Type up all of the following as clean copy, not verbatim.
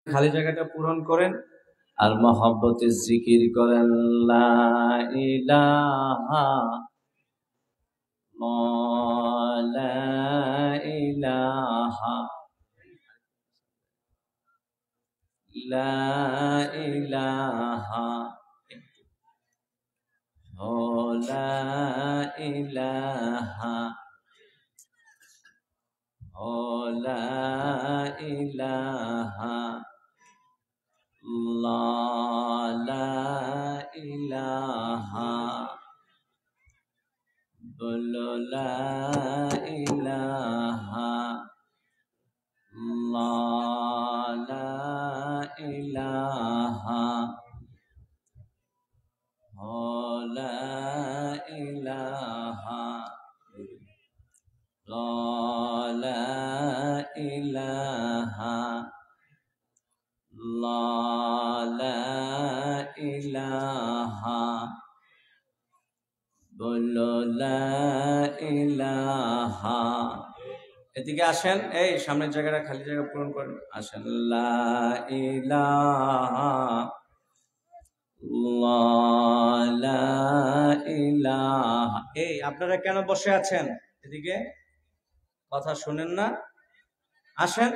খালি জায়গাটা পূরণ করেন আর মহব্বতে জিকির করেন লা ইলাহা লা ইলাহা লা ইলাহা লা ইলাহা লা ইলাহা লা ইলাহা বলো লা ইলাহা লা ইলাহা লা ইলাহা লা ইলাহা লা ইলাহা বলো লা ইলাহা। এদিকে আসেন, এই সামনের জায়গাটা খালি জায়গা পূরণ করেন, আসেন লা ইলাহা লা ইলাহা। এই আপনারা কেন বসে আছেন? এদিকে কথা শুনেন না? আসেন,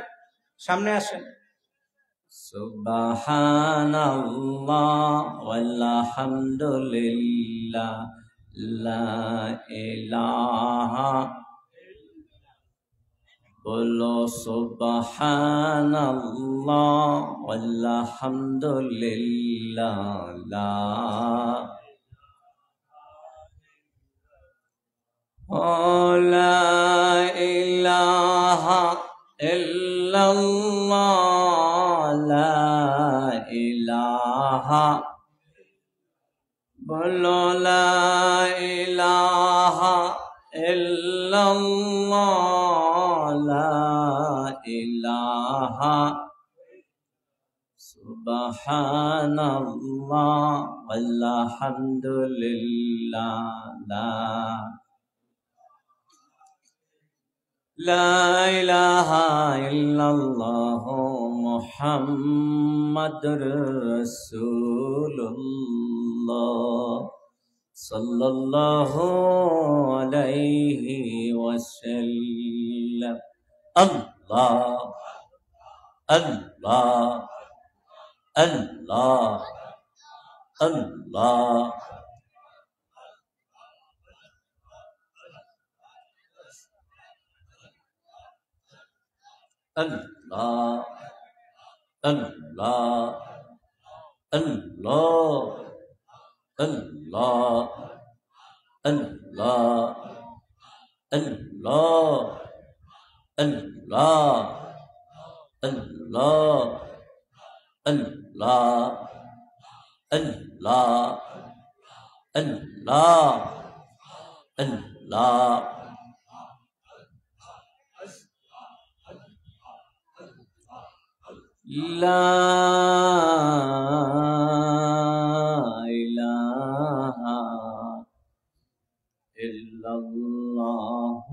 সামনে আসেন। সুবহানাল্লাহ ওয়ালহামদুলিল্লাহ লা ইলাহা বলো সুবহানাল্লাহ ওয়ালহামদুলিল্লাহ লা ইলাহা ইল্লাল্লাহ লা ইলাহা বলো লা ইলাহা ইল্লাল্লাহ লা ইলাহা সুবহানাল্লাহ ওয়ালহামদুলিল্লাহ লা ইলাহা ইল্লাল্লাহ মুহাম্মাদুর রাসূলুল্লাহ সাল্লাল্লাহু আলাইহি ওয়াসাল্লাম। আল্লাহ আল্লাহ আল্লাহ আল্লাহ Allah, Allah, Allah, Allah, Allah, Allah, Allah, Allah, Allah, Allah, Allah, Allah. لا إله إلا الله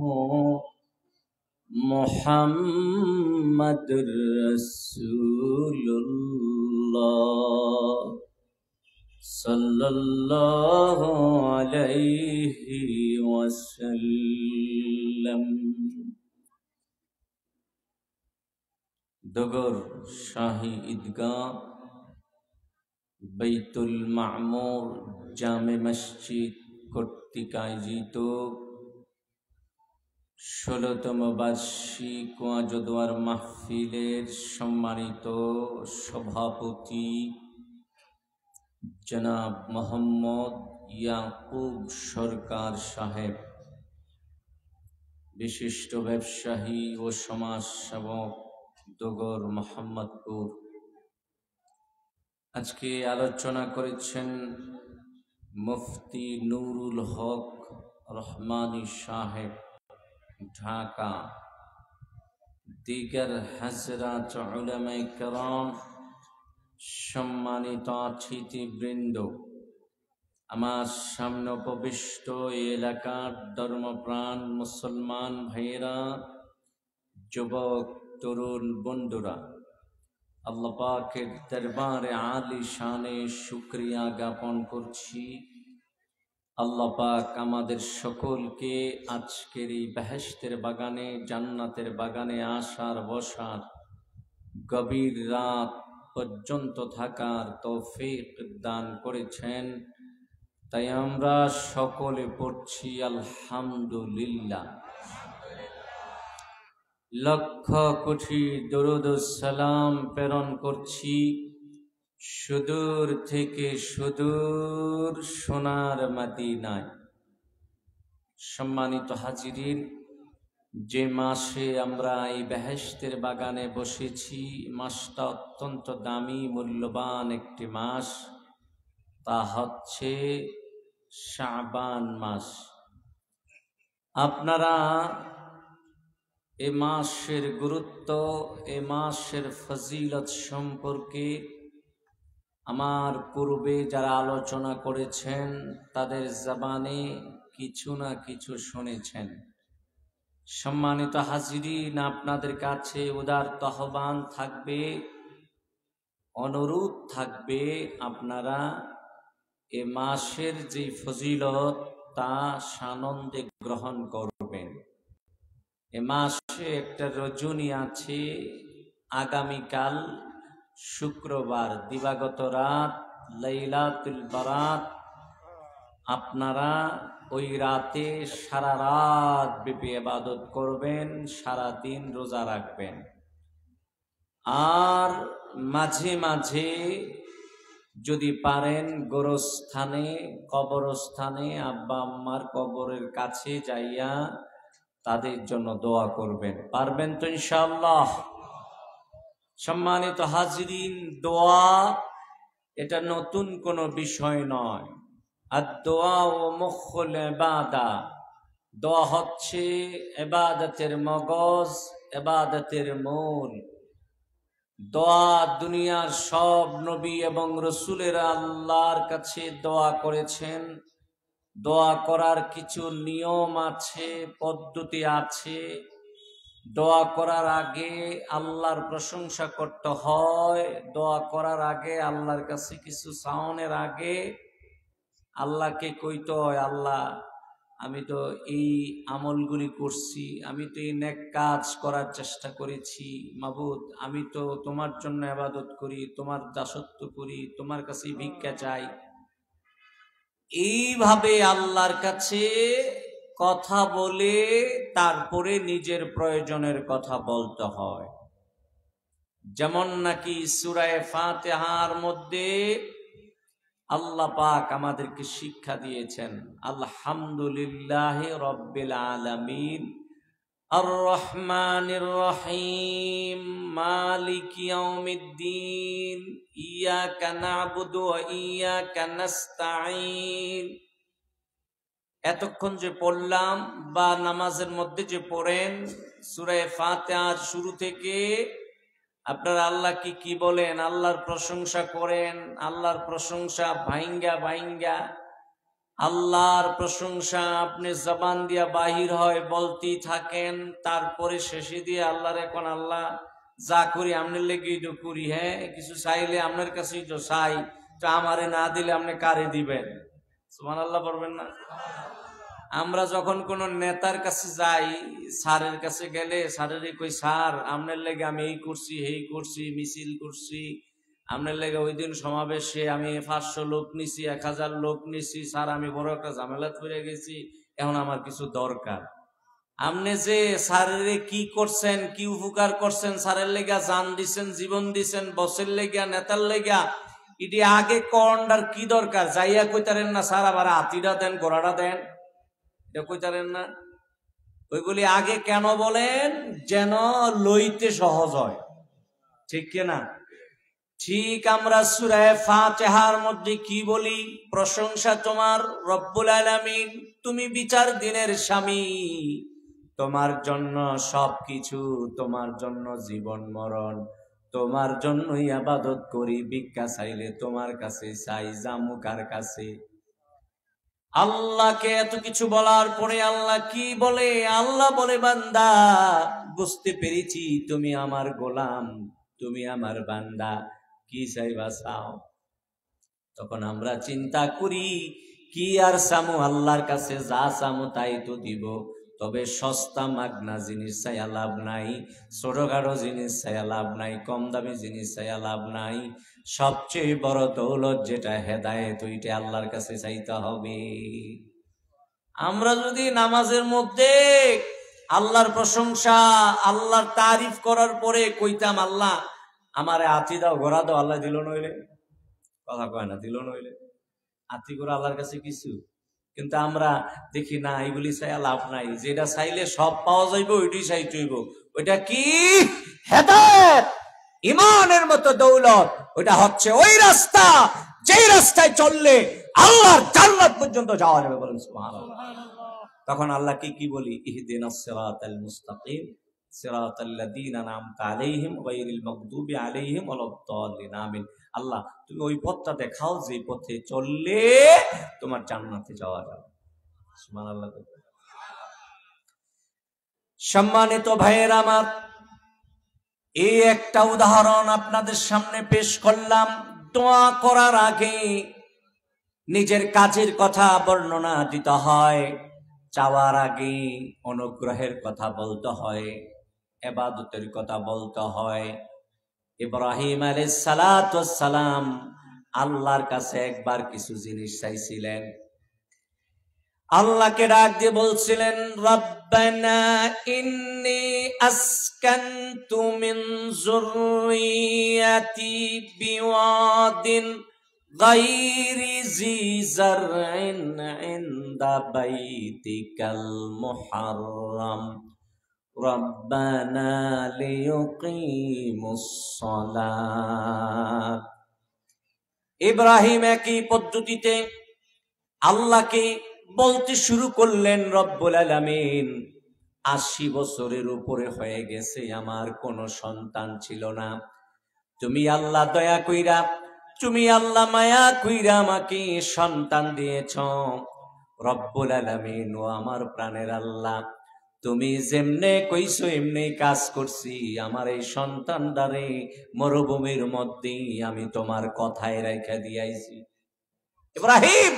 محمد رسول الله صلى الله عليه وسلم। ডগর শাহী ঈদগাহ বাইতুল মামুর জামে মসজিদ কর্তৃক আয়োজিত ১৬তম বার্ষিক ওয়াজদোয়ার মাহফিলের সম্মানিত সভাপতি জনাব মোহাম্মদ ইয়াকুব সরকার সাহেব, বিশিষ্ট ব্যবসায়ী ও সমাজসেবক ডগর মোহাম্মদপুর, আজকে আলোচনা করেছেন মুফতি নুরুল হক রহমানী সাহেব, ঢাকা। দিগার হাজরাত উলামায়ে কেরাম, সম্মানিত অতিথিবৃন্দ, আমার সামনে উপবিষ্ট এলাকার ধর্মপ্রাণ মুসলমান ভাইয়েরা, যুবক তরুণ বন্ধুরা, আল্লাহ পাকের দরবারে আলি শানে শুকরিয়া জ্ঞাপন করছি। আল্লাহ পাক আমাদের সকলকে আজকের এই বেহেশতের বাগানে, জান্নাতের বাগানে আসার বসার, গভীর রাত পর্যন্ত থাকার তৌফিক দান করেছেন। তাই আমরা সকলে পড়ছি আলহামদুলিল্লাহ। লক্ষ কোটি দরুদ ও সালাম প্রেরণ করছি সুদূর থেকে সুদূর সোনার মদিনায়। সম্মানিত হাজিরিন, যে মাসে আমরা এই বেহেশতের বাগানে বসেছি, মাসটা অত্যন্ত দামি মূল্যবান একটি মাস, তা হচ্ছে শাবান মাস। আপনারা এ মাসের গুরুত্ব, এ মাসের ফজিলত সম্পর্কে আমার পূর্বে যারা আলোচনা করেছেন তাদের জবানে কিছু না কিছু শুনেছেন। সম্মানিত হাজিরিন, আপনাদের কাছে উদার আহ্বান থাকবে, অনুরোধ থাকবে, আপনারা এ মাসের যে ফজিলত তা সানন্দে গ্রহণ করবেন। এ মাসে একটা রজনী আছে, আগামীকাল শুক্রবার দিবাগত রাত লাইলাতুল বারাত। আপনারা ওই রাতে সারা রাত ব্যাপী ইবাদত করবেন, সারা দিন রোজা রাখবেন। আর মাঝে মাঝে যদি পারেন গোরস্থানে, কবরস্থানে আব্বা আম্মার কবরের কাছে যাইয়া তাদের জন্য দোয়া করবেন। পারবেন তো ইনশাআল্লাহ? সম্মানিত হাজিরিন, দোয়া এটা নতুন কোনো বিষয় নয়। আর দোয়া ও মুখুল ইবাদা, দোয়া হচ্ছে ইবাদতের মগজ, ইবাদতের মূল। দোয়া দুনিয়ার সব নবী এবং রসুলেরা আল্লাহর কাছে দোয়া করেছেন। দোয়া করার কিছু নিয়ম আছে, পদ্ধতি আছে। দোয়া করার আগে আল্লাহর প্রশংসা করতে হয়। দোয়া করার আগে আল্লাহর কাছে কিছু চাওয়ানোর আগে আল্লাহকে কইতে হয়, আল্লাহ আমি তো এই আমলগুলি করছি, আমি তো এই নেক কাজ করার চেষ্টা করেছি, মাবুদ আমি তো তোমার জন্য ইবাদত করি, তোমার দাসত্ব করি, তোমার কাছে ভিক্ষা চাই। এইভাবে আল্লাহর কাছে কথা বলে তারপরে নিজের প্রয়োজনের কথা বলতে হয়। যেমন নাকি সূরা ফাতিহার মধ্যে আল্লাহ পাক আমাদেরকে শিক্ষা দিয়েছেন, আলহামদুলিল্লাহি রাব্বিল আলামিন আর রহমানির রহিম মালিকি ইয়াউমিদ্দিন ইয়াকা না'বুদু ওয়া ইয়াকা নাস্তাঈন। এতক্ষণ যে পড়লাম বা নামাজের মধ্যে যে পড়েন সূরা ফাতিহার শুরু থেকে আপনারা আল্লাহ কি বলেন, আল্লাহর প্রশংসা করেন। আল্লাহর প্রশংসা ভাইঙ্গা ভাইঙ্গা আল্লাহর প্রশংসা আপনি জবান দিয়া বাহির হয় বলতেই থাকেন। তারপরে শেষে দিয়ে আল্লাহর এখন আল্লাহ যা করি আপনার লেগেই তো করি, হ্যাঁ কিছু চাইলে আপনার কাছেই তো চাই, তো আমারে না দিলে আপনি কারে দিবেন? সুবহানাল্লাহ বলবেন না? আমরা যখন কোন নেতার কাছে যাই, স্যারের কাছে গেলে স্যারের কই, স্যার আপনার লেগে আমি এই করছি, এই করছি, মিছিল করছি, আপনার লেগে ওই দিন সমাবেশে আমি 500 লোক নিছি, 1000 লোক নিছি, স্যার আমি বড় একটা ঝামেলাত পড়ে গেছি, এখন আমার কিছু দরকার। আপনি যে স্যারের কি করছেন, কি উপকার করছেন, স্যারের লেগা জান দিছেন, জীবন দিছেন, বসের লেগা, নেতার লেগা, এটি আগে কন্ডার কি দরকার? যাইয়া কইতারেন না স্যার আবার হাতিটা দেন, ঘোড়াটা দেন, এটা কইতারেন না? ওইগুলি আগে কেন বলেন? যেন লইতে সহজ হয়, ঠিক কিনা? ঠিক আমরা সূরা ফাতিহার মধ্যে কি বলি? প্রশংসা তোমার রব্বুল আলামিন, তুমি বিচার দিনের স্বামী, তোমার জন্য সবকিছু, তোমার জন্য জীবন মরণ, তোমার জন্যই ইবাদত করি, ভিক্ষা চাইলে তোমার কাছে চাই, জামু কার কাছে? আল্লাহকে এত কিছু বলার পরে আল্লাহ কি বলে? আল্লাহ বলে, বান্দা বুঝতে পেরেছি তুমি আমার গোলাম, তুমি আমার বান্দা, কি চাইবা চাও। তখন আমরা চিন্তা করি কি আর চামু, আল্লাহর কাছে যা চামু তাই তো দিব। তবে সস্তা মাগনা জিনিস চাইয়া লাভ নাই, ছোটখাটো জিনিস চাইয়া লাভ নাই, কম দামি জিনিস চাইয়া লাভ নাই। সবচেয়ে বড় দৌলত যেটা হেদায়েত, ওইটা আল্লাহর কাছে চাইতে হবে। আমরা যদি নামাজের মধ্যে আল্লাহর প্রশংসা, আল্লাহর তারিফ করার পরে কইতাম আল্লাহ আমারে আতি দাও, ঘোরা দাও, আল্লাহ দিল নইলে, কথা কয় না, দিল নইলে আতি করে আল্লাহর কাছে কিছু। কিন্তু আমরা দেখি না, এগুলি চাইয়া লাভ নাই, যেটা চাইলে সব পাওয়া যাইব ওইটাই চাইতে হইব। ওইটা কি? হেদায়েত, ইমানের মতো দৌলত। ওইটা হচ্ছে ওই রাস্তা যেই রাস্তায় চললে আল্লাহর জান্নাত পর্যন্ত যাওয়া যাবে। বলেন সুবহানাল্লাহ। তখন আল্লাহ কি বলি? ইহদিনাস সিরাতাল মুস্তাকিম সিরাতাল্লাযীনা আন'আমতা আলাইহিম গায়রিল মাগদুবি আলাইহিম ওয়ালাদ-দাল্লিন। আমিন। আল্লাহ তুমি ওই পথটা দেখাও যে পথে চললে তোমার জান্নাতে যাওয়া যাবে। সুবহানাল্লাহ। সম্মানিত ভাইয়েরা আমার, এই একটা উদাহরণ আপনাদের সামনে পেশ করলাম। দোয়া করার আগে নিজের কাজের কথা বর্ণনা দিতে হয়, চাওয়ার আগে অনুগ্রহের কথা বলতে হয়, ইবাদতের কথা বলতে হয়। ইব্রাহিম আলাইহিস সালাতু ওয়াস সালাম আল্লাহর কাছে একবার কিছু জিনিস চাইছিলেন। আল্লাহকে ডাক দিয়ে বলছিলেন, রব্বানা ইন্নী আসকানতু মিন যুররিয়াতি বিওয়াদিন গায়রি জি যারইন ইনদা বাইতিকাল মুহাররাম রব্বানা লিয়ুকিমুস সালাত। ইব্রাহিম একই পদ্ধতিতে আল্লাহকে বলতে শুরু করলেন, রব্বুল আলামিন ৮০ বছরের উপরে হয়ে গেছে, আমার কোনো সন্তান ছিল না। তুমি আল্লাহ দয়া কইরা, তুমি আল্লাহ মায়া কইরা আমাকে সন্তান দিয়েছ। রব্বুল আলামিন, ও আমার প্রাণের আল্লাহ, তুমি যেমনে কইছো এমনি কাজ করছি। আমার এই সন্তানদারে মরুভূমির মধ্যে আমি তোমার কথায় রাইখা দিয়াইছি। ইব্রাহিম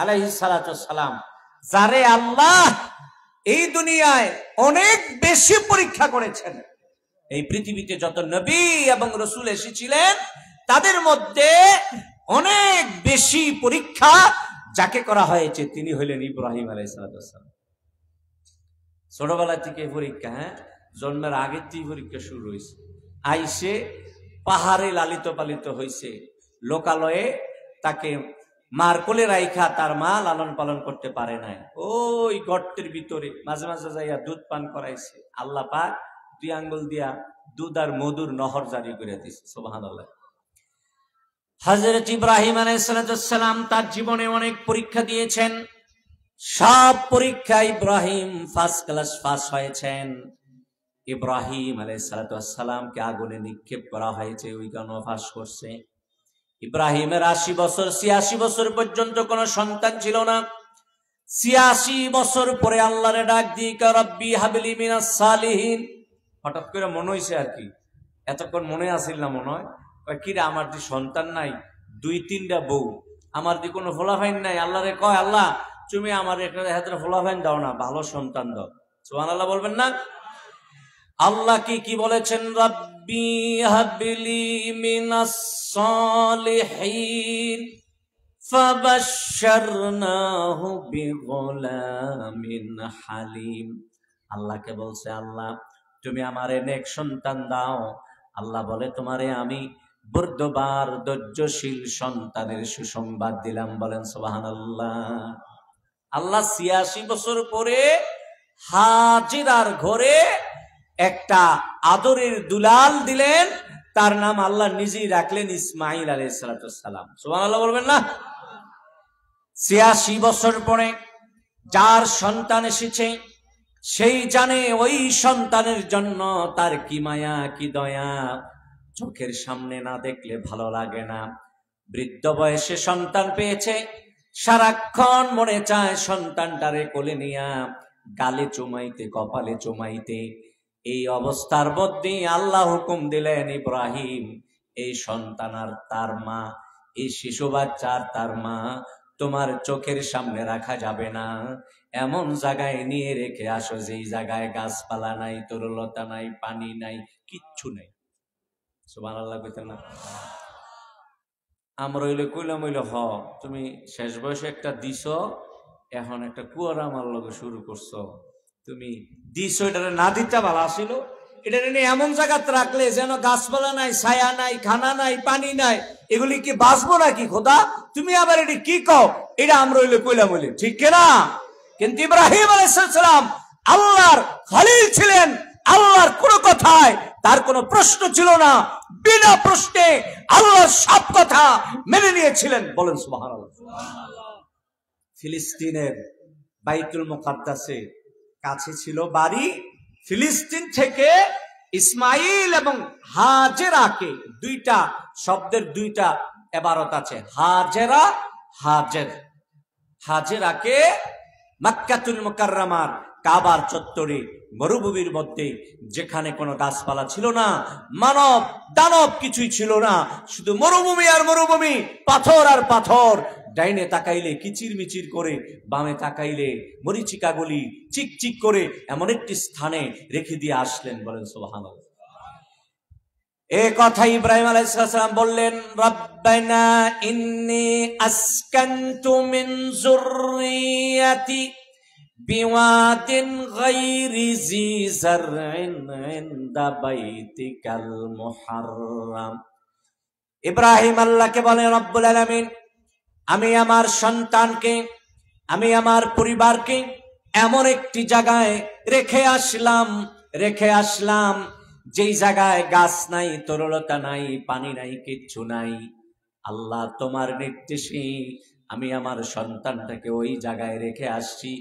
আলাইহিস সালাতু ওয়াস সালাম, যারে আল্লাহ এই দুনিয়ায় অনেক বেশি পরীক্ষা করেছেন। এই পৃথিবীতে যত নবী এবং রাসূল এসেছিলেন তাদের মধ্যে অনেক বেশি পরীক্ষা যাকে করা হয়েছে তিনি হলেন ইব্রাহিম আলাইহিস সালাতু ওয়াস সালাম। ছোটবেলা থেকে পরীক্ষা, জন্মের আগের থেকে পরীক্ষা শুরু হয়েছে। আইসে পাহাড়ে লালিত পালিত হয়েছে, লোকালয়ে তাকে মার কোলে রাইখা তার মা লালন পালন করতে পারে নাই, ওই গর্তের ভিতরে মাঝে মাঝে যাইয়া দুধ পান করাইছে। আল্লাহ পাক 2 আঙ্গুল দিয়া দুধ আর মধুর নহর জারি করে দিয়েছে। সুবহানাল্লাহ। হযরত ইব্রাহিম আলাইহিস সালাম তার জীবনে অনেক পরীক্ষা দিয়েছেন। সব পরীক্ষা ইব্রাহিম ফার্স্ট ক্লাস পাস হয়েছেন। ইব্রাহিম আলাইহিস সালামকে আগুনে নিক্ষেপ করা হয়েছে, ওইখানেও পাস করছে। ইব্রাহিমের ৮০ বছর ৮৬ বছর পর্যন্ত কোনো সন্তান ছিল না। ৮৬ বছর পরে আল্লাহরে ডাক দিয়ে রব্বি হাবলি মিনাস সালিহিন। হঠাৎ করে মনে হয়েছে আর কি, এতক্ষণ মনে আসিল না মনে হয়, কিরে আমার যে সন্তান নাই, 2-3টা বউ, আমার যে কোনো ফলাফাইন নাই। আল্লাহরে কয়, আল্লাহ তুমি আমার একটা হাতে ফলাফাইন দাও না, ভালো সন্তান দাও। সুবহানাল্লাহ বলবেন না? আল্লাহ কি বলেছেন? রব্বি হাবলি মিনাস সালিহিন ফাবাশশারনাহু বিগুলামিন হালিম। আল্লাহকে বলছে, আল্লাহ তুমি আমারে নেক সন্তান দাও। আল্লাহ বলে, তোমারে আমি বুর্দবার ধৈর্যশীল সন্তানের সুসংবাদ দিলাম। বলেন সুবহানাল্লাহ। আল্লাহ ৮৬ বছর পরে হাজিরার ঘরে একটা আদরের দুলাল দিলেন, তার নাম আল্লাহ নিজেই রাখলেন ইসমাঈল আলাইহিস সালাম। সুবহানাল্লাহ বলবেন না? ৮৬ বছর পরে যার সন্তান এসেছে সেই জানে ওই সন্তানের জন্য তার কি মায়া কি দয়া। চোখের সামনে না দেখলে ভালো লাগে না। বৃদ্ধ বয়সে সন্তান পেয়েছে, সারাক্ষণ মনে চায় সন্তানটারে কোলে নিয়া গালে চুমাইতে, কপালে চুমাইতে। এই অবস্থার মধ্যে আল্লাহ হুকুম দিলেন, ইব্রাহিম এই সন্তান আর তার মা, এই শিশু বাচ্চার তার মা তোমার চোখের সামনে রাখা যাবে না, এমন জায়গায় নিয়ে রেখে আসো যেই জায়গায় গাছপালা নাই, তরুলতা নাই, পানি নাই, কিচ্ছু নাই। সুবহানাল্লাহ কইতেন না? আমরা হইলে কইলাম হইলে তুমি শেষ বয়সে একটা দিছ, এখন একটা কুয়ার আমার লগে শুরু করছো, তুমি দিছ, এটা না দিতে ভালো আসিল, এটা নিয়ে এমন জায়গাতে রাখলে যেন গাছপালা নাই, ছায়া নাই, খানা নাই, পানি নাই, এগুলি কি বাঁচবো নাকি খোদা? তুমি আবার এটি কি কও? এটা আমরা হইলে কইলাম হইলে ঠিক কিনা? কিন্তু ইব্রাহিম আলাইহিস সালাম আল্লাহর খলিল ছিলেন, আল্লাহর কোনো কথায় তার কোনো প্রশ্ন ছিল না, বিনা প্রশ্নে আল্লাহর সব কথা মেনে নিয়েছিলেন। বলেন সুবহানাল্লাহ। ফিলিস্তিনের বাইতুল মুকাদ্দাসে কাছে ছিল বাড়ি। ফিলিস্তিন থেকে ইসমাইল এবং হাজেরাকে, দুইটা শব্দের দুইটা ইবারত আছে, হাজেরা, হাজের। হাজেরাকে মক্কাতুল মুকাররমার কাবার চত্বরে মরুভূমির মধ্যে, যেখানে কোনো গাছপালা ছিল না, মানব দানব কিছুই ছিল না, শুধু মরুভূমি আর মরুভূমি, পাথর আর পাথর, ডাইনে তাকাইলে কিচির মিচির করে, বামে তাকাইলে মরিচিকাগুলি চিকচিক করে, এমন একটি স্থানে রেখে দিয়ে আসলেন। বলেন সুবহানাল্লাহ। এ কথা ইব্রাহিম আলাইহিস সালাম বললেন, রব্বানা ইন্নী আসকানতু মিন যুররিয়াতি বিওয়াদিন গায়রি জি যারইন ইনদা বাইতিকাল মুহাররাম। ইব্রাহিম আল্লাহকে বলে, রব্বুল আলামিন, আমি আমার সন্তানকে, আমি আমার পরিবারকে এমন একটি জায়গায় রেখে আসলাম যেই জায়গায় গাছ নাই, তরলতা নাই, পানি নাই, কিচ্ছু নাই। আল্লাহ তোমার নির্দেশে আমি আমার সন্তানটাকে ওই জায়গায় রেখে আসছি,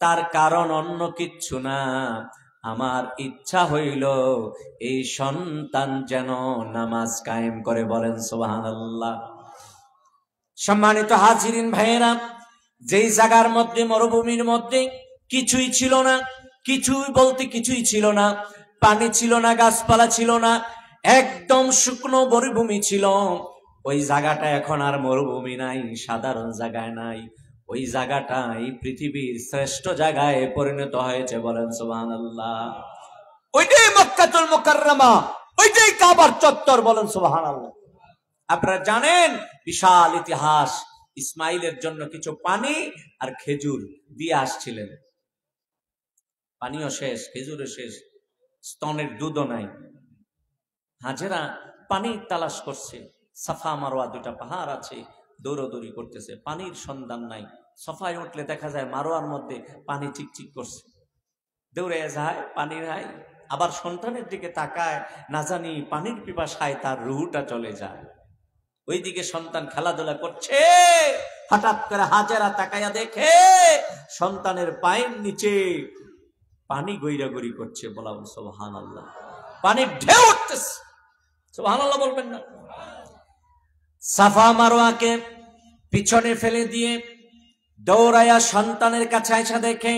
তার কারণ অন্য কিচ্ছু না, আমার ইচ্ছা হইল এই সন্তান যেন নামাজ কায়েম করে। বলেন সুবহানাল্লাহ। সম্মানিত হাজিরিন ভাইয়েরা, যেই জায়গার মধ্যে, মরুভূমির মধ্যে কিছুই ছিল না, কিছুই বলতে কিছুই ছিল না, পানি ছিল না, গাছপালা ছিল না, একদম শুকনো মরুভূমি ছিল, ওই জায়গাটা এখন আর মরুভূমি নাই, সাধারণ জায়গায় নাই, ওই জায়গাটাই পৃথিবীর শ্রেষ্ঠ জায়গায় পরিণত হয়েছে। বলেন সুবহানাল্লাহ। ওইটাই মক্কাতুল মুকাররমা, ওইটাই কাবার চত্বর। বলেন সুবহানাল্লাহ। আপনারা জানেন বিশাল ইতিহাস, ইসমাইলের জন্য কিছু পানি আর খেজুর দিয়ে আসছিলেন, পানিও শেষ, খেজুরও শেষ, স্তনের দুধও নাই। হাজেরা পানি তালাশ করছে, সাফা মারোয়া দুটা পাহাড় আছে, দৌড়দৌড়ি করতেছে, পানির সন্ধান নাই। সফায় উঠলে দেখা যায় মারোয়ার মধ্যে পানি চিকচিক করছে, দৌড়ে যায়, পানি নাই। আবার সন্তানের দিকে তাকায়, না জানি পানির পিপাসায় তার রুহটা চলে যায়। ওইদিকে সন্তান খেলাধুলা করছে, হঠাৎ করে হাজেরা তাকায়া দেখে সন্তানের পায়ের নিচে পানি গইরাগড়ি করছে। বলা সুবহানাল্লাহ। পানির ঢেউ উঠতেছে। সুবহানাল্লাহ বলবেন না? সাফা মারওয়াকে পিছনে ফেলে দিয়ে দৌড়ায়া সন্তানের কাছে এসে দেখে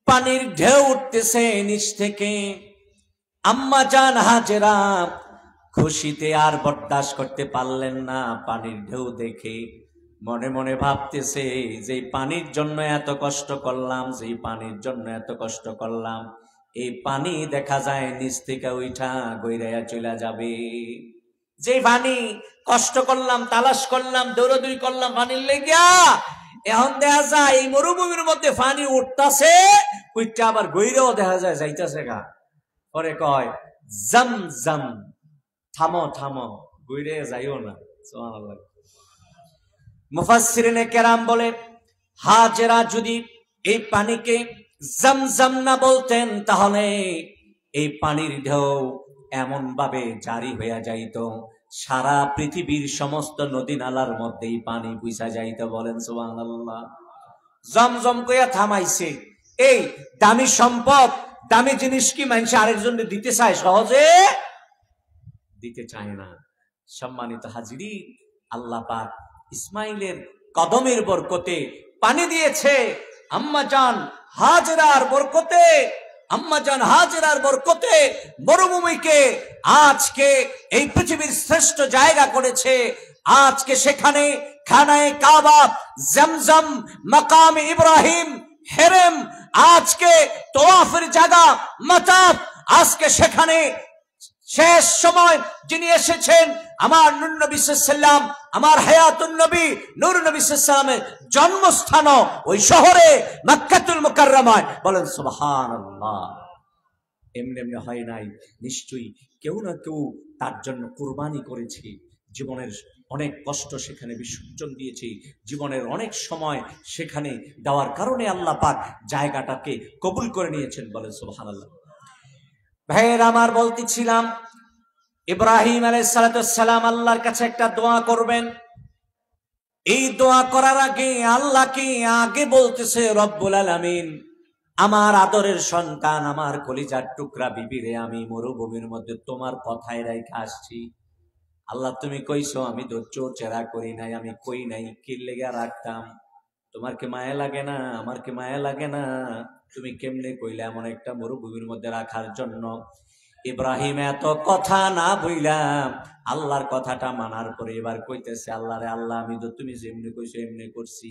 পানির ঢেউ উঠতেছে নিচ থেকে। আম্মা জান হাজেরা খুশিতে আর বরদাস্ত করতে পারলেন না, পানির ঢেউ দেখে মনে মনে ভাবতেছে, যে পানির জন্য এত কষ্ট করলাম, যেই পানির জন্য এত কষ্ট করলাম, এই পানি দেখা যায় নিচ থেকে উঠা গইরাইয়া চলে যাবে। যে পানি কষ্ট করলাম, তালাশ করলাম, দৌড়াদৌড়ি করলাম পানির লেগিয়া, এখন দেখা যায় এই মরুভূমির মধ্যে পানি উঠতেছে, উঠটা আবার গইরেও দেখা যায় যাইতেছে গা। পরে কয় জমজম, থামো থামো, গইরে যাইও না। সুবহানাল্লাহ। মুফাসসিরিনে কেরাম বলে, হাজেরা যদি এই পানিকে জমজম না বলতেন, তাহলে এই পানির ঢেউ এমন ভাবে জারি হইয়া যাইত, সারা পৃথিবীর সমস্ত নদী নালার মধ্যেই পানি বুঝা যাইত। বলেন সুবহানাল্লাহ। জমজম কইয়া থামাইছে। এই দামি সম্পদ, দামি জিনিস কি মানুষ আরেকজন দিতে চায়? সহজে দিতে চায় না। সম্মানিত হাজিরিন, আল্লাহ পাক ইসমাইলের কদমের বরকতে পানি দিয়েছে, আম্মা জান হাজেরার বরকতে আম্মা জান হাজেরার বরকতে মরুভূমিকে আজকে এই পৃথিবীর শ্রেষ্ঠ জায়গা করেছে। আজকে সেখানে খানায়ে কাবা, জমজম, মাকাম ইব্রাহিম, হেরেম, আজকে তওয়াফের জায়গা মাতাফ, আজকে সেখানে শেষ সময় যিনি এসেছেন আমার নূর নবী সাল্লাল্লাহু আলাইহি ওয়াসাল্লাম, আমার হায়াতুন নবী নূর নবী সাল্লাল্লাহু আলাইহি ওয়াসাল্লামের জন্মস্থান ওই শহরে মক্কাতুল মুকাররমায়। বলেন সুবহানাল্লাহ। এমনি এমনি হয় নাই, নিশ্চয়ই কেউ না কেউ তার জন্য কুরবানি করেছে। জীবনের অনেক কষ্ট সেখানে বিসর্জন দিয়েছে, জীবনের অনেক সময় সেখানে দেওয়ার কারণে আল্লাহ পাক জায়গাটাকে কবুল করে নিয়েছেন। বলেন সুবহানাল্লাহ। ভাইয়ের আমার, বলতেছিলাম ইব্রাহিম আলাইহিস সালাম আল্লাহর কাছে একটা দোয়া করবেন। এই দোয়া করার আগে আল্লাহকে আগে বলতেছে, রব্বুল আলামিন, আমার আদরের সন্তান, আমার কলিজার টুকরা বিবিরে আমি মরুভূমির মধ্যে তোমার কথায় রাইখা আসছি। আল্লাহ তুমি কইছো, আমি তো চোর চেরা করি নাই, আমি কই নাই, কি লেগে রাখতাম? তোমার কি মায়া লাগে না? আমার কি মায়া লাগে না? তুমি কেমনে কইলে এমন একটা মরুভূমির মধ্যে রাখার জন্য? ইব্রাহিম এত কথা না বইলাম, আল্লাহর কথাটা মানার পরে এবার কইতেছে, আল্লাহ রে আল্লাহ, আমি তো তুমি যেমনি কইছো এমনি করছি,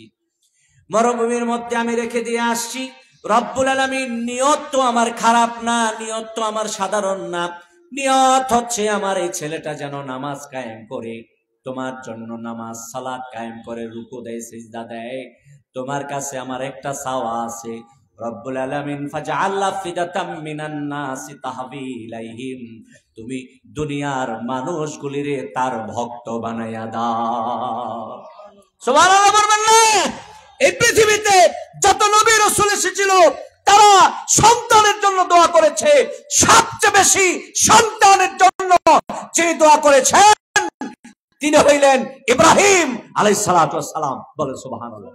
মরুভূমির মধ্যে আমি রেখে দিয়ে আসছি। রব্বুল আলামিন, নিয়ত তো আমার খারাপ না, নিয়ত তো আমার সাধারণ না, নিয়ত হচ্ছে আমার এই ছেলেটা যেন নামাজ কায়েম করে, তোমার জন্য নামাজ সালাত কায়েম করে, রুকু দেয়, সিজদা দেয়। তোমার কাছে আমার একটা চাওয়া আছে, রব্বুল আলামিন, ফাজআল আফিদাতাম মিনান নাসি তাহবি ইলাইহিম, তুমি দুনিয়ার মানুষগুলিরে তার ভক্ত বানাইয়া দাও। সুবহানাল্লাহ বলবেন না? এই পৃথিবীতে যত নবী রাসূল এসেছিল তারা সন্তানের জন্য দোয়া করেছে। সবচেয়ে বেশি সন্তানের জন্য যিনি দোয়া করেছেন তিনি হইলেন ইব্রাহিম আলাইহিস সালাতু ওয়াস সালাম। বলেন সুবহানাল্লাহ।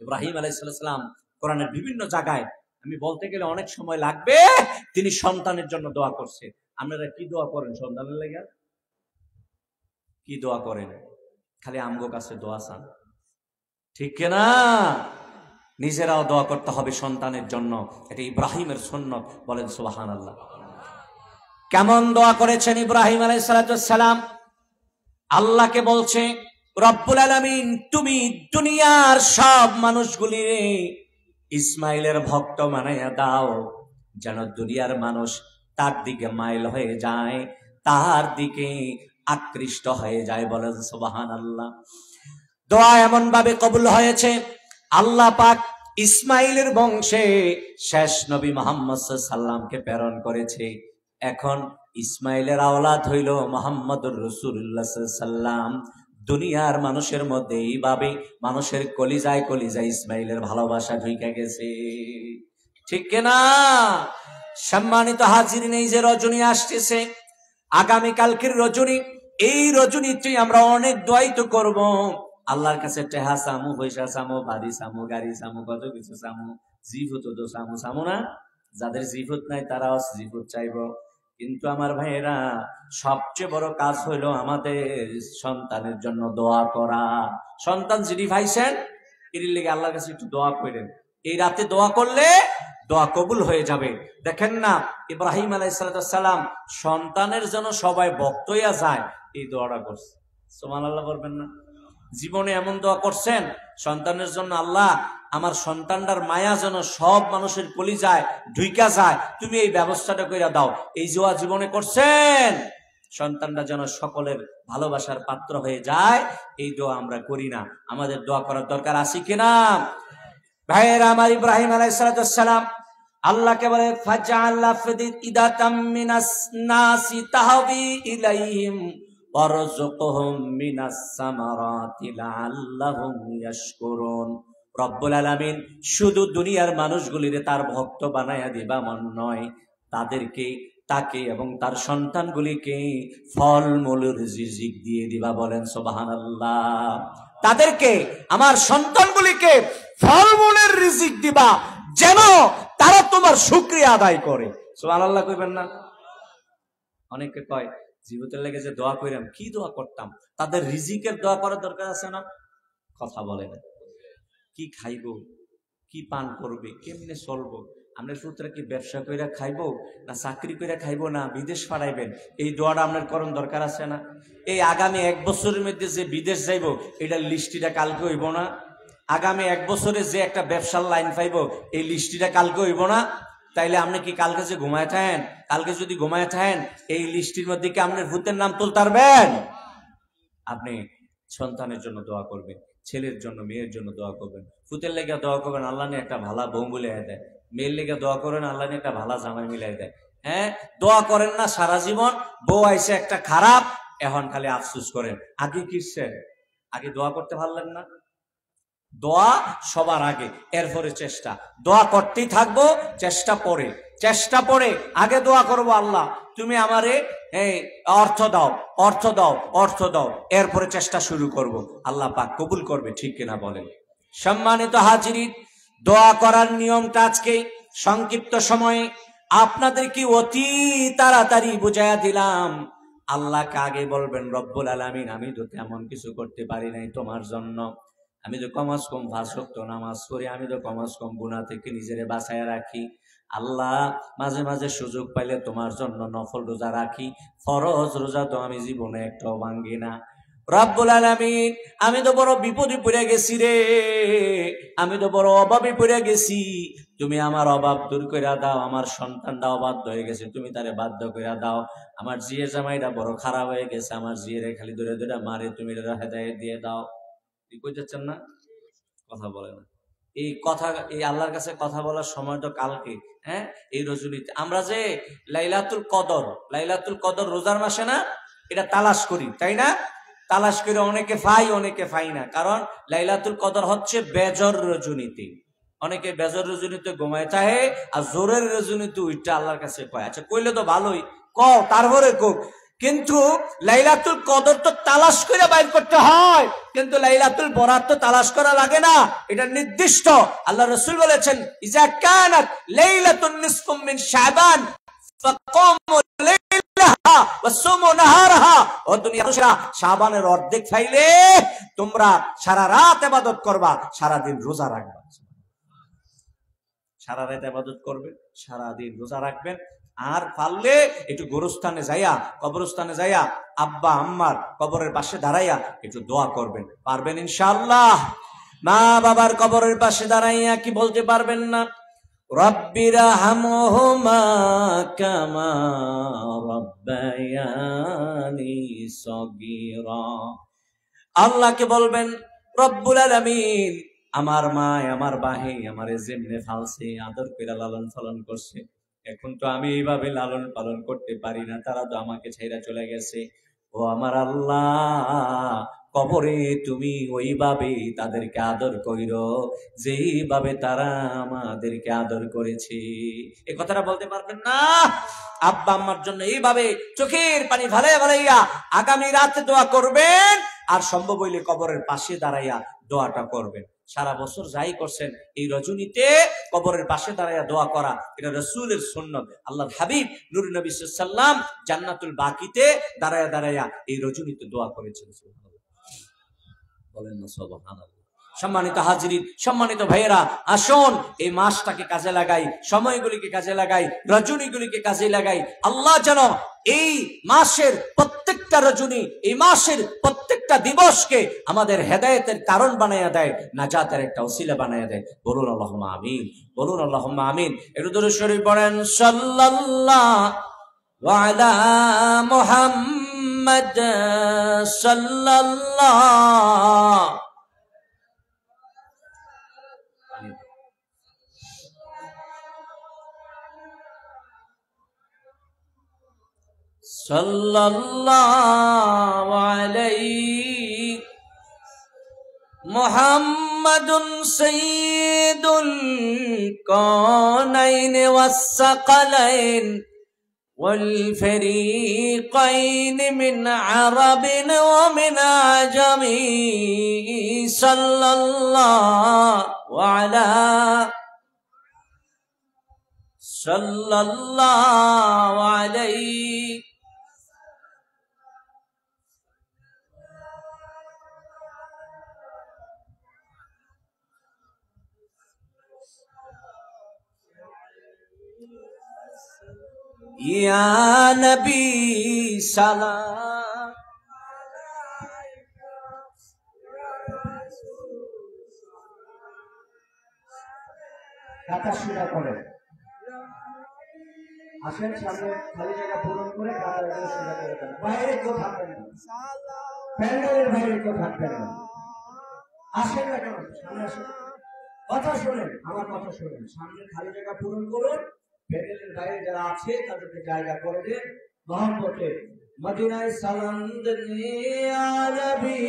ইব্রাহিম আলাইহিস সালাম কোরআনের বিভিন্ন জায়গায়, আমি বলতে গেলে অনেক সময় লাগবে, তিনি সন্তানের জন্য দোয়া করছে। আপনারা কি দোয়া করেন সন্তানের লাগা? কি দোয়া করেন? খালি আমগো কাছে দোয়া চান, ঠিক কিনা? নিজেরাও দোয়া করতে হবে সন্তানের জন্য, এটা ইব্রাহিমের সুন্নত। বলেন সুবহানাল্লাহ। কেমন দোয়া করেছেন ইব্রাহিম আলাইহিস সালাম? আল্লাহকে বলছে, রব্বুল আলামিন, তুমি দুনিয়ার সব মানুষগুলিরে ইসমাইলের ভক্ত বানাইয়া দাও, যেন দুনিয়ার মানুষ তার দিকে মাইল হয়ে যায়, তার দিকে আকৃষ্ট হয়ে যায়। বলেন সুবহানাল্লাহ। দোয়া এমন ভাবে কবুল হয়েছে, আল্লাহ পাক ইসমাইলের বংশে শেষ নবী মুহাম্মদ সাল্লাল্লাহু আলাইহি ওয়াসাল্লামকে প্রেরণ করেছে। এখন ইসমাইলের আওলাদ হইল মুহাম্মদুর রাসূলুল্লাহ সাল্লাল্লাহু আলাইহি ওয়াসাল্লাম। দুনিয়ার মানুষের মধ্যে এইভাবে মানুষের কলিজায় কলিজায় ইসমাইলের ভালোবাসা ঢুকে গেছে, ঠিক কিনা? সম্মানিত হাজিরিন, এই যে রজনী আসতেছে, আগামীকালকের রজনী, এই রজনীতে আমরা অনেক দোয়াই তো করব, আল্লাহর কাছে টেহা চামু, পয়সা চামু, বাড়ি চামু, গাড়ি চামু, কত কিছু চামু, জিফত তো চামু, চামু না? যাদের জিফত নাই তারাও জিফত চাইব। কিন্তু আমার ভাইয়েরা, সবচেয়ে বড় কাজ হইলো আমাদের সন্তানের জন্য দোয়া করা। সন্তান যিনি পাইছেন এর লেগে আল্লাহর কাছে একটু দোয়া করেন। এই রাতে দোয়া করলে দোয়া কবুল হয়ে যাবে। দেখেন না, ইব্রাহিম আলাইহিস সালাম সন্তানের জন্য সবাই ভক্ত হইয়া যায়, এই দোয়াটা করছে। সুবহানাল্লাহ বলবেন না? জীবনে এমন দোয়া করছেন সন্তানের জন্য, আল্লাহ আমার সন্তানটার মায়া যেন সব মানুষের কলিজায় ঢুইকা যায়, তুমি এই ব্যবস্থাটা কইরা দাও। এই দোয়া জীবনে করছেন, সন্তানটা যেন সকলের ভালোবাসার পাত্র হয়ে যায়, এই দোয়া আমরা করি না। আমাদের দোয়া করার দরকার আছে কিনা? ভাইয়েরা আমার, ইব্রাহিম আলাইহিস সালাম আল্লাহকে বলে, ফাজআল আফিদাতাম মিনাস নাসি তাহবি ইলাইহিম ওয়ারযুকহুম মিনাস সামারাতি লাআল্লাহুম ইয়াশকুরুন। রব্বুল আলামিন শুধু দুনিয়ার মানুষগুলিরে তার ভক্ত বানায়া দিবা মন নয়, তাদেরকে, তাকে এবং তার সন্তানগুলিকে ফলমূলের রিজিক দিয়ে দিবা। বলেন সুবহানাল্লাহ। তাদেরকে, আমার সন্তানগুলিকে ফলমূলের রিজিক দিবা, যেন তারা তোমার শুকরিয়া আদায় করে। সুবহানাল্লাহ কইবেন না? অনেকে কয় জীবতের লেগে যে দোয়া কইরাম, কি দোয়া করতাম? তাদের রিজিকের দোয়া করার দরকার আছে না? কথা বলে না। কি খাইব, কি পান করবে, কেমনে চলবো, আপনার পুত্র কি ব্যবসা কইরা খাইবো না চাকরি কইরা খাইবো না বিদেশ পাঠাইবেন, এই দোয়াটা আপনার করণ দরকার আছে না? এই আগামী 1 বছরের মধ্যে যে বিদেশ যাইব এটার লিস্টিটা কালকে হইব না? আগামী 1 বছরে যে একটা ব্যবসার লাইন পাইব এই লিস্টিটা কালকে হইব না? তাইলে আপনি কি কালকে যে ঘুমায় থাকেন, কালকে যদি ঘুমায় থাকেন এই লিস্টির মধ্যে কি আপনার ভূতের নাম তুলতে পারবেন? আপনি সন্তানের জন্য দোয়া করবেন, ছেলের জন্য মেয়ের জন্য দোয়া করবেন, ফুতের লেগে দোয়া করবেন আল্লাহ নিয়ে একটা ভালো বউ মিলাই দেয়, মেয়ের লেগে দোয়া করেন আল্লাহ নিয়ে একটা ভালো জামাই মিলাই দেয়। হ্যাঁ, দোয়া করেন না সারা জীবন, বউ আইসে একটা খারাপ, এখন খালি আফসুস করেন। আগে কিসের আগে দোয়া করতে পারলেন না? দোয়া সবার আগে, এরপরে চেষ্টা। দোয়া করতেই থাকবো, চেষ্টা পরে, চেষ্টা পরে, আগে দোয়া করবো আল্লাহ তুমি আমারে এই অর্থ দাও, অর্থ দাও, অর্থ দাও, এরপরে চেষ্টা শুরু করব। আল্লাহ পাক কবুল করবে, ঠিক কিনা বলেন? সম্মানিত হাজিরিন, দোয়া করার নিয়মটা আজকে সংক্ষিপ্ত সময়ে আপনাদেরকে অতি তাড়াতাড়ি বুঝাইয়া দিলাম। আল্লাহকে আগে বলবেন রব্বুল আলামিন আমি তো তেমন কিছু করতে পারি নাই তোমার জন্য, আমি তো কমাস কম 5 ওয়াক্ত নামাজ পড়ি, আমি তো কমাস কম গুনাহ থেকে নিজেরে বাঁচায় রাখি। আল্লাহ মাঝে মাঝে সুযোগ পাইলে তোমার জন্য নফল রোজা রাখি, ফরজ রোজা তো আমি জীবনে একটাও ভাঙ্গি না। রব্বুল আলামিন আমি তো বড় বিপদে পড়ে গেছি রে, আমি তো বড় অভাবে পড়ে গেছি, তুমি আমার অভাব দূর করে দাও। আমার সন্তানটা অবাধ্য হয়ে গেছে, তুমি তারে বাধ্য করে দাও। আমার জিয়ের জামাইটা বড় খারাপ হয়ে গেছে, আমার জিয়ের খালি ধরে ধরে মারে, তুমি হেদায়েত দিয়ে দাও। কই যাচ্ছেন না? কথা বলে না। এই কথা, এই আল্লাহর কাছে কথা বলার সময় তো কালকে। হ্যাঁ, এই রজনীতে আমরা যে লাইলাতুল কদর, লাইলাতুল কদর রোজার মাসে না, এটা তালাশ করি, তাই না? তালাশ করে অনেকে পাই, অনেকে পাই না। কারণ লাইলাতুল কদর হচ্ছে বেজর রজনীতে। অনেকে বেজর রজনীতে ঘুমায় থাকে, আর জোরের রজনীতে উইটা আল্লাহর কাছে কয়। আচ্ছা কইলে তো ভালোই, কও তারপরে কোক। কিন্তু লাইলাতুল কদর তো তালাশ করে বাইর করতে হয়, কিন্তু লাইলাতুল বরাত তো তালাশ করা লাগে না, এটা নির্দিষ্ট। আল্লাহ রাসূল বলেছেন ইজা কানাত লাইলাতুন নিসফুম মিন শাবান ফাকুমু লাইলাহা ওয়া সুমু নাহারাহা। ও দুনিয়ার মানুষেরা, শাবানের অর্ধেক পাইলে তোমরা সারা রাত ইবাদত করবা, সারা দিন রোজা রাখবা। সারা রাত ইবাদত করবে, সারা দিন রোজা রাখবেন। আর পারলে একটু গোরস্থানে যাইয়া, কবরস্থানে যাইয়া আব্বা আম্মার কবরের পাশে দাঁড়াইয়া একটু দোয়া করবেন। পারবেন ইনশাআল্লাহ? মা বাবার কবরের পাশে দাঁড়াইয়া কি বলতে পারবেন না? রব্বিরহামহুমা কামা রাব্বায়ানি সগীরা। আল্লাহকে বলবেন রব্বুল আলামিন আমার মা আমার বাহে আমারে যেমনে ফালছে, আদর করে লালন পালন করছে, এখন তো আমি এইভাবে লালন পালন করতে পারি না, তারা তো আমাকে ছেড়ে চলে গেছে। ও আমার আল্লাহ, কবরে তুমি ওইভাবে তাদেরকে আদর কইরো যেইভাবে তারা আমাদেরকে আদর করেছে। এই কথাটা বলতে পারবেন না? আব্বা আম্মার জন্য এইভাবে চোখের পানি ভালাইয়া ভালাইয়া আগামী রাতে দোয়া করবেন, আর সম্ভব হইলে কবরের পাশে দাঁড়াইয়া দোয়াটা করবেন। সারা বছর যাই করছেন, এই রজনীতে কবরের পাশে দাঁড়াইয়া দোয়া করা এটা রাসূলের সুন্নাত। আল্লাহর হাবিব নূর নবী সাল্লাল্লাহু আলাইহি ওয়াসাল্লাম জান্নাতুল বাকিতে দাঁড়াইয়া দাঁড়াইয়া এই রজনীতে দোয়া করেছেন। বলেন না সুবহানাল্লাহ। সম্মানিত হাজিরিন, সম্মানিত ভাইয়েরা, আসুন এই মাসটাকে কাজে লাগাই, সময়গুলিকে কাজে লাগাই, রজনীগুলিকে কাজে লাগাই। আল্লাহ যেন এই মাসের প্রত্যেকটা রজনী, এই মাসের প্রত্যেকটা দিবসকে আমাদের হেদায়েতের কারণ বানাইয়া দেয়, নাজাতের একটা ওসিলা বানাইয়া দেয়। বলুন আল্লাহুম্মা আমিন, বলুন আল্লাহুম্মা আমিন। একটু দরুদ শরীফ পড়েন সাল্লাল্লাহু আলা মুহাম্মদ সাল্লাল্লাহু সাল্লাল্লাহু আলাইহি মুহাম্মাদুন সাইয়্যিদুল কাওনাইন ওয়াস সাকালাইন ওয়াল ফারীকাইন মিন আরাবিন ওয়া মিন আজামি সাল্লাল্লাহু আলা সাল্লাল্লাহু আলাইহি ইয়া নবী সালাম কাতা শুরা করে আসেন সামনে খালি জায়গা পূরণ করে কাতা শুরা করে দেন। বাইরে কেউ থাকবেন না, প্যান্ডেলের বাইরে কেউ থাকবেন না। আসেন না কেন, সামনে আসেন, কথা শোনেন, আমার কথা শোনেন। সামনে খালি জায়গা পূরণ করুন, প্যান্ডেলের বাইরে যারা আছে তাদেরকে জায়গা করে দেন। মহব্বতে মদিনায় সালাম দেন, ইয়া নবী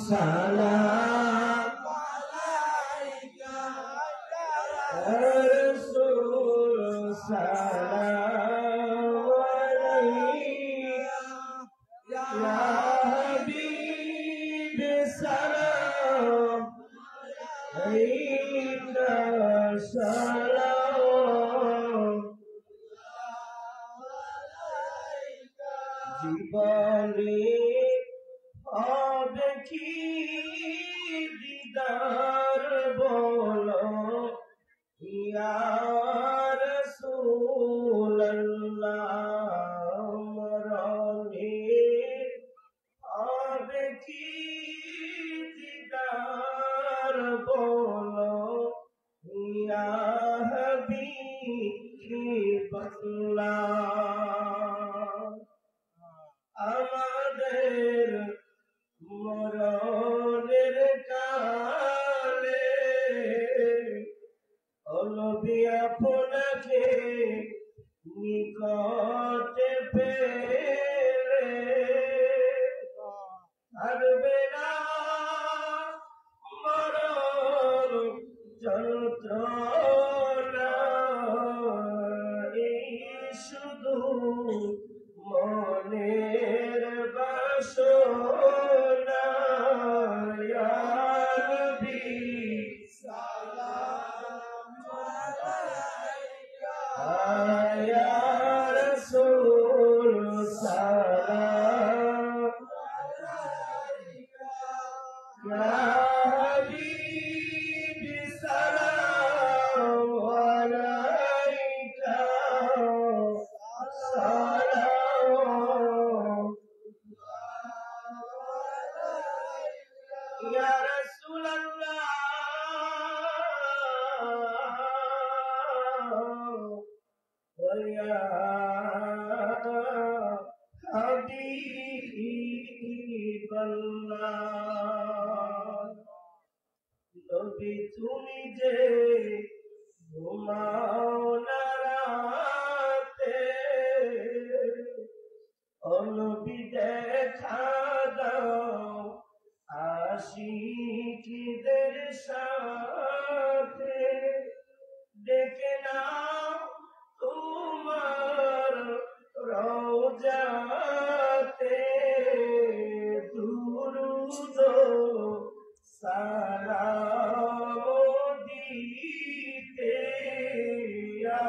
সালাম আলাইকা, ইয়া রাসূল সালাম আলাইকা, ইয়া হাবিব সালাম আলাইকা, সালাম জীবনে হবে কি দিদার বলো, ইয়া রাসূলুল্লাহ মরণে হবে কি দিদার বলো, ইয়া হাবিবাল্লাহ আমাদের মরণের কালে নবী আপনাকে নিকটে পেলে ছাড়বে না মরণ যন্ত্রণা, এই শুধু মনের বাসনা, ইয়া নবী সালাম আলাইকা, ইয়া রাসূল সালাম আলাইকা, ইয়া হাবিব সালাম আলাইকা, সালাম ইয়া রাসূলুল্লাহ ওয়া ইয়া হাবিবাল্লাহ। নবী তুমি যে ঘুমাও না রাতে, ও নবী দেখা দাও আশিকদের সাথে, ডেকে নাও তোমার রওজাতে, দুরূদ সালাম দিতে, ইয়া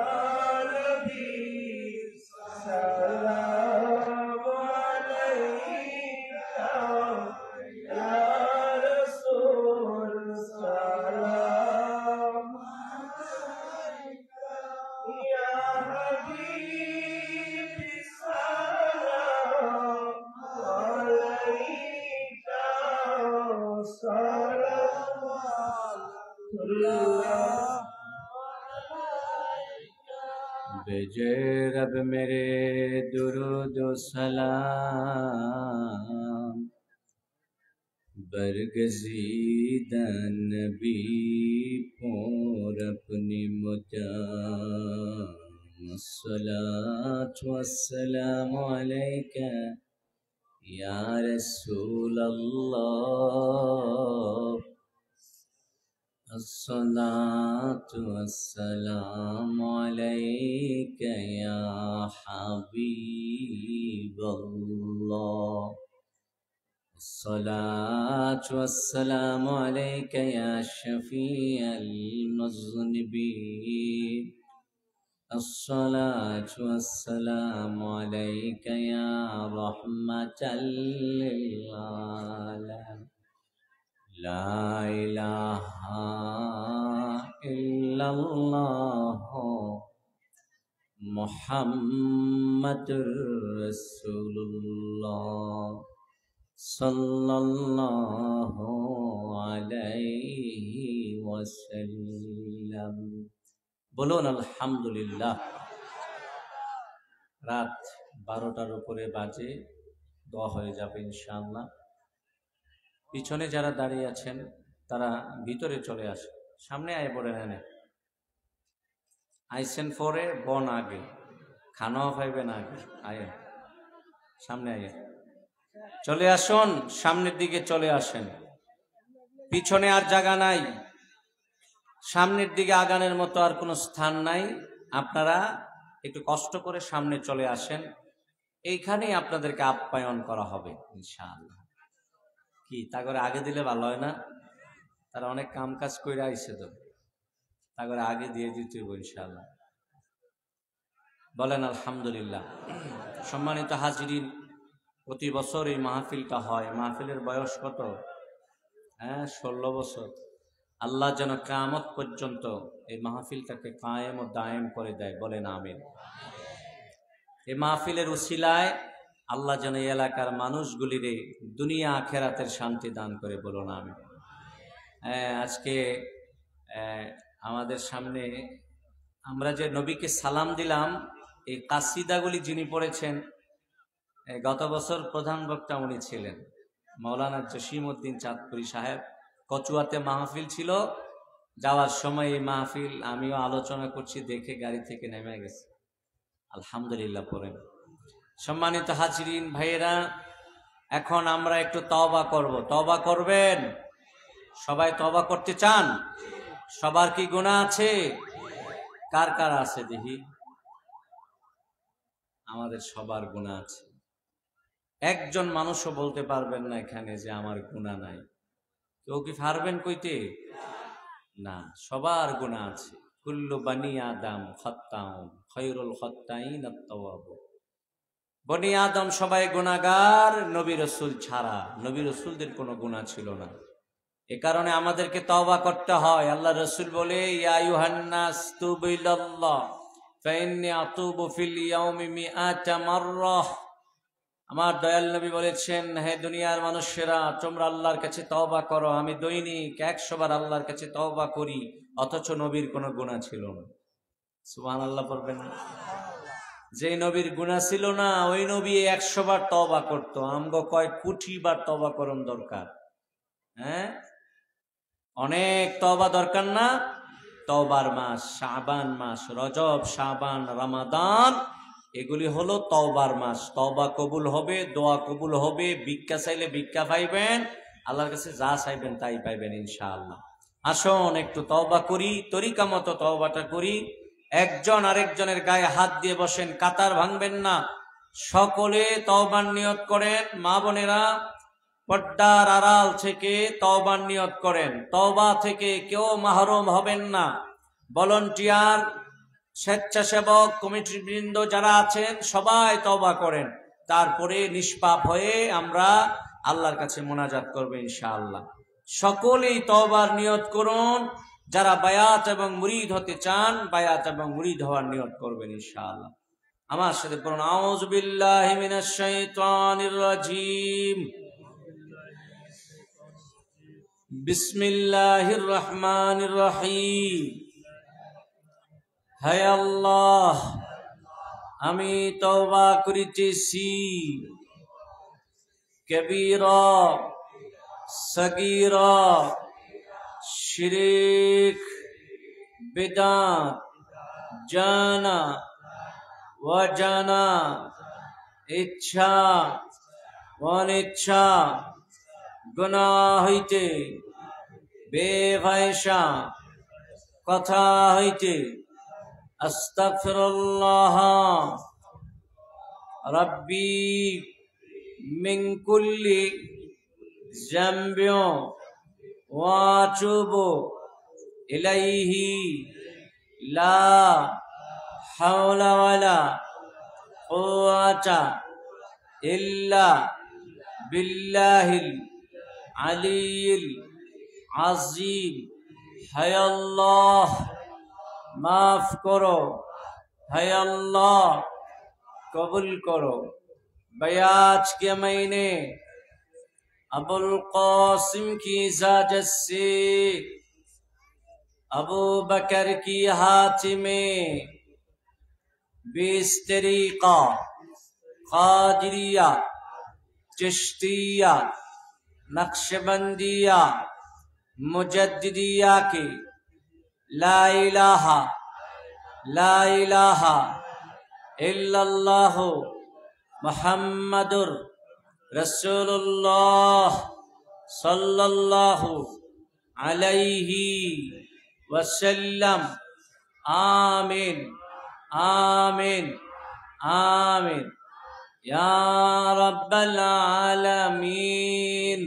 নবী সালাম আলাইকা, ইয়া রাসূল সালাম আলাইকা, ইয়া হাবিব সালাম আলাইকা, সালাওয়াতুল্লাহ भेजे रब मेरे दुरूद सलाम बरगज़ीदा नबी पर अपनी मुदाम अस्सलातु वस्सलामु अलैका या रसूल अल्लाह, अस्सलातु वस्सलामु अलैका या हबीबल्लाह, अस्सलातु वस्सलामु अलैका या शफीअल मुज़निबीन, अस्सलातु वस्सलामु अलैका या रहमतल लिल आलमीन। ला इलाहा इल्लल्लाह মুহাম্মাদুর রাসূলুল্লাহ সাল্লাল্লাহু আলাইহি ওয়াসাল্লাম। বলুন আলহামদুলিল্লাহ। রাত 12টার উপরে বাজে, দোয়া হয়ে যাবে ইনশাআল্লাহ। পিছনে যারা দাঁড়িয়ে আছেন তারা ভিতরে চলে আসে, সামনে আয় পড়ে নেন। আইসেন পরে বন আগে, খানাও পাইবেন আগে। আয় সামনে আয়, চলে আসুন, সামনের দিকে চলে আসেন। পিছনে আর জায়গা নাই, সামনের দিকে আগানোর মতো আর কোনো স্থান নাই। আপনারা একটু কষ্ট করে সামনে চলে আসেন, এইখানেই আপনাদেরকে আপ্যায়ন করা হবে ইনশাআল্লাহ। কি তা করে আগে দিলে ভালো হয় না? তারা অনেক কাম কাজ করে আইছে, তো তা করে আগে দিয়ে দিতে হবে ইনশাআল্লাহ। বলেন আলহামদুলিল্লাহ। সম্মানিত হাজিরিন, প্রতি বছর এই মাহফিলটা হয়। মাহফিলের বয়স কত? 16 বছর। আল্লাহ যেন কিয়ামত পর্যন্ত এই মাহফিলটাকে কায়েম ও দায়েম করে দেয়। বলেন আমিন। এই মাহফিলের উসিলায় আল্লাহ যেন এই এলাকার মানুষগুলিরে দুনিয়া আখেরাতের শান্তি দান করে। বলুন আমিন। আজকে আমাদের সামনে আমরা যে নবীকে সালাম দিলাম, এই কাসিদাগুলি যিনি পড়েছেন, গত বছর প্রধান বক্তা উনি ছিলেন মাওলানা জসিমউদ্দিন চাঁদপুরি সাহেব। কচুয়াতে মাহফিল ছিল, যাওয়ার সময় এই মাহফিল আমিও আলোচনা করছি, দেখে গাড়ি থেকে নেমে গেছে। আলহামদুলিল্লাহ পড়েন। সম্মানিত হাজিরিন ভাইয়েরা, এখন আমরা একটু তওবা করব। তওবা করবেন? সবাই তওবা করতে চান? সবার কি গুনাহ আছে? কার কার আছে দেখি? আমাদের সবার গুনাহ আছে। একজন মানুষও বলতে পারবেন না এখানে যে আমার গুনাহ নাই। কেউ কি পারবেন কইতে? না, সবার গুনাহ আছে। কুল্লু বানি আদম খাত্তাউন খায়রুল খাত্তাইন আত-তাওয়াবুন। বনি আদম সবাই গুনাহগার, নবী রাসূল ছাড়া। নবী রাসূলদের কোনো গুনাহ ছিল না। এ কারণে আমাদেরকে তওবা করতে হয়। আল্লাহ রাসূল বলে, ইয়া আইয়ুহান নাস তুবু ইলাল্লাহ ফাইন্নী আতুবু ফিল ইয়াউমি মিআতা মাররাহ। আমার দয়াল নবী বলেছেন, হে দুনিয়ার মানুষেরা, তোমরা আল্লাহর কাছে তওবা করো। আমি দৈনিক 100 বার আল্লাহর কাছে তওবা করি। অথচ নবীর কোনো গুনাহ ছিল না। সুবহানাল্লাহ পড়বেন না? যে নবীর গুনাহ ছিল না, ওই নবী 100 বার তওবা করত। আমগো কয় কোটি বার তওবা করন দরকার। অনেক তওবা দরকার না? তওবার মাস শাবান মাস, রজব, শাবান, রমাদান, এগুলি হলো তওবার মাস। তওবা কবুল হবে, দোয়া কবুল হবে। ভিক্ষা চাইলে ভিক্ষা পাইবেন, আল্লাহর কাছে যা চাইবেন তাই পাইবেন ইনশাআল্লাহ। আসুন একটু তওবা করি, তরিকা মতো তওবাটা করি। একজন আরেকজনের গায়ে হাত দিয়ে বসেন, কাতার ভাঙবেন না। সকলে তওবার নিয়ত করেন। মা বোনেরা পর্দার আড়াল থেকে তওবার নিয়ত করেন। তওবা থেকে কেউ মাহরুম হবেন না। ভলান্টিয়ার, স্বেচ্ছাসেবক, কমিটির বৃন্দ যারা আছেন সবাই তওবা করেন। তারপরে নিষ্পাপ হয়ে আমরা আল্লাহর কাছে মোনাজাত করব ইনশাআল্লাহ। সকলেই তওবার নিয়ত করুন। যারা বায়াত এবং মুরিদ হতে চান, বায়াত এবং মুরিদ হওয়ার নিয়ত করবেন ইনশাআল্লাহ। আমার সাথে পড়ুন, আউযু বিল্লাহি মিনাশ শাইতানির রাজীম, বিসমিল্লাহির রহমানির রহিম। হে আল্লাহ, আমি তওবা করিতেছি কবিরা, সগীরা, শিরক, বিদআত, জানা ওয়াজানা, ইচ্ছা অনিচ্ছা, গুনাহ হইতে, বেফাহিশা কথা হইতে, আস্তাগফিরুল্লাহ রাব্বি মিন কুল্লি যামবিন ওয়া আতুবু ইলাইহি লা হাওলা ওয়ালা কুওয়াতা ইল্লা বিল্লাহিল আলিয়্যিল আযীম। হে আল্লাহ, মাফ করো, है अल्लाह कबूल करो। बयाज के महीने अबुल कासिम की इजाजत से अबू बकर की हातिमे 20 तरीका कादरिया चिश्तिया नक्शबंदिया मुजद्दिदिया की ला इलाहा इल्लल्लाहु मुहम्मदुर रसूलुल्लाह सल्लल्लाहु अलैहि वसल्लम। आमीन आमीन आमीन या रब्बल आलामीन।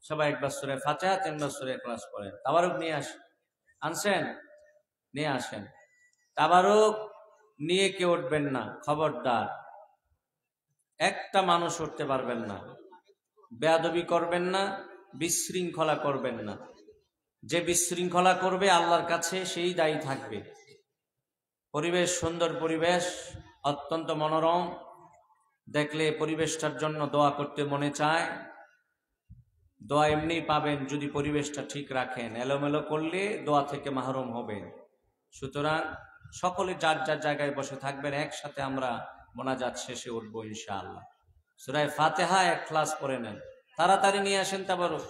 সবাই একবার সূরা ফাতিহা, 3 বার সূরা ইখলাস পড়েন। তাবারুক নিয়ে আনছেন, নিয়ে আসেন। তাবারুক নিয়ে কেউ উঠবেন না, খবরদার। একটা মানুষ উঠতে পারবেন না। বেয়াদবি করবেন না, বিশৃঙ্খলা করবেন না। যে বিশৃঙ্খলা করবে আল্লাহর কাছে সেই দায়ী থাকবে। পরিবেশ সুন্দর, পরিবেশ অত্যন্ত মনোরম, দেখলে পরিবেশটার জন্য দোয়া করতে মনে চায়। দোয়া এমনি পাবেন যদি পরিবেশটা ঠিক রাখেন। এলোমেলো করলে দোয়া থেকে মাহরুম হবেন। সুতরাং সকলে যার যার জায়গায় বসে থাকবেন। একসাথে আমরা মোনাজাত শেষে উঠবো ইনশাআল্লাহ। সূরা ফাতিহা এক ক্লাস পড়ে নেন। তাড়াতাড়ি নিয়ে আসেন, তাবারুক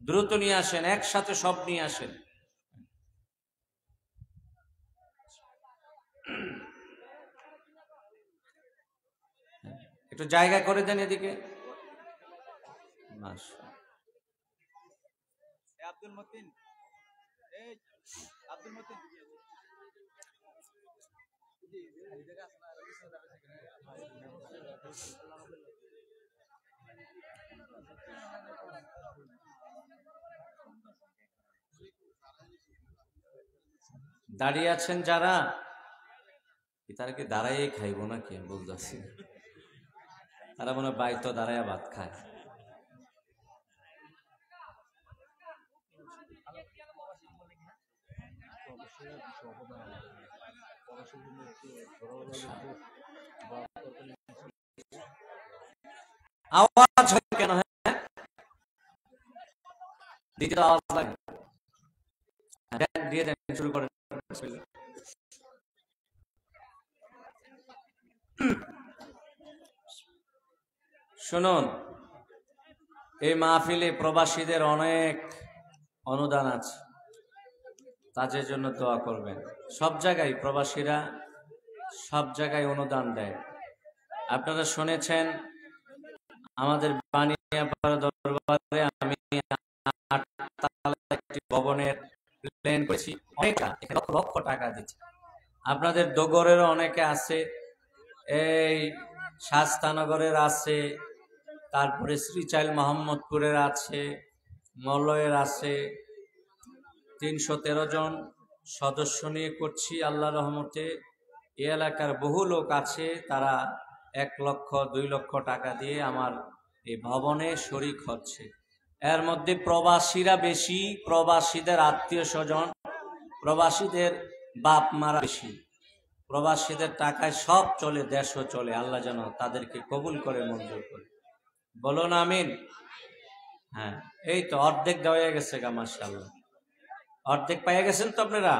দ্রুত নিয়ে আসেন, একসাথে সব নিয়ে আসেন। একটু জায়গা করে দেন এদিকে। আব্দুল মতিন, এই আব্দুল মতিন দাঁড়িয়ে আছেন যারা, তারা কি দাঁড়াইয়ে খাইব নাকি বলতেছি? তারা মনে হয় বাইতো দাঁড়াইয়া ভাত খায়। আওয়াজ হয় কেন? হ্যাঁ, দ্বিতীয় আওয়াজ লাগে। দিয়ে দেন, শুরু করেন। শুনুন, এই মাহফিলে প্রবাসীদের অনেক অনুদান আছে, তাদের জন্য দোয়া করবেন। সব জায়গায় প্রবাসীরা সব জায়গায় অনুদান দেয়। আপনারা শুনেছেন আমাদের বানিয়াপাড়া দরবারে আমি 8 তলা একটি ভবনের প্ল্যান করেছি, অনেকটা লক্ষ লক্ষ টাকা দিচ্ছি। আপনাদের ডগরেরও অনেকে আছে, এই শাস্তানগরের আছে, তারপরে শ্রীচাইল মোহাম্মদপুরের আছে, মলয়ের আছে। 313 জন সদস্য নিয়ে করছি আল্লাহ রহমতে। এই এলাকার বহু লোক আছে, তারা 1 লক্ষ 2 লক্ষ টাকা দিয়ে আমার এই ভবনে শরিক হচ্ছে। এর মধ্যে প্রবাসীরা বেশি, প্রবাসীদের আত্মীয় স্বজন, প্রবাসীদের বাপ মারা বেশি। প্রবাসীদের টাকায় সব চলে, দেশও চলে। আল্লাহ যেন তাদেরকে কবুল করে, মঞ্জুর করে। বলুন আমিন। হ্যাঁ, এই তো অর্ধেক দেওয়া গেছে গা, মাশাআল্লাহ। অর্ধেক পাইয়া গেছেন তো আপনারা?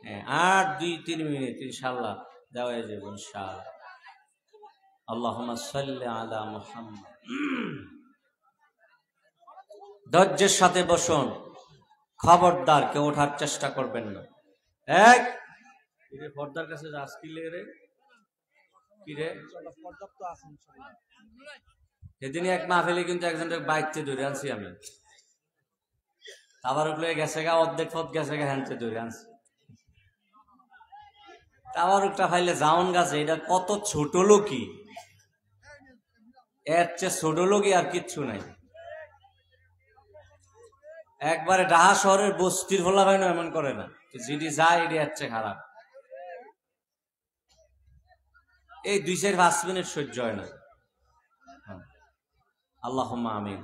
হ্যাঁ, আর 2-3 মিনিট ইনশাআল্লাহ দেওয়া যাবে ইনশাআল্লাহ। আল্লাহুম্মা সাল্লি আলা মুহাম্মদ। ধৈর্যের সাথে বসুন, খবরদার কেউ ওঠার চেষ্টা করবেন না। পর্দার কাছে যাস কি রে, কি রে? সেদিনই এক মাহফিলে কিন্তু একজনকে বাইকতে ধরে আনছি আমি। আবার উঠলে গেছে গা, অর্ধেক পথ গেছে গা, হ্যান্ডে ধরে আনছি। আবার একটা ফাইলে জাউন গাছে, এটা কত ছোট লোকই, এর চেয়ে ছোট লোকই আর কিচ্ছু নাই। একবারে ঢাকা শহরের বস্তির হলা ভাই এমন করে না, যেটি যায় এটি এর চেয়ে খারাপ। এই 2-5 মিনিট সহ্য হয় না। আল্লাহুম্মা আমিন।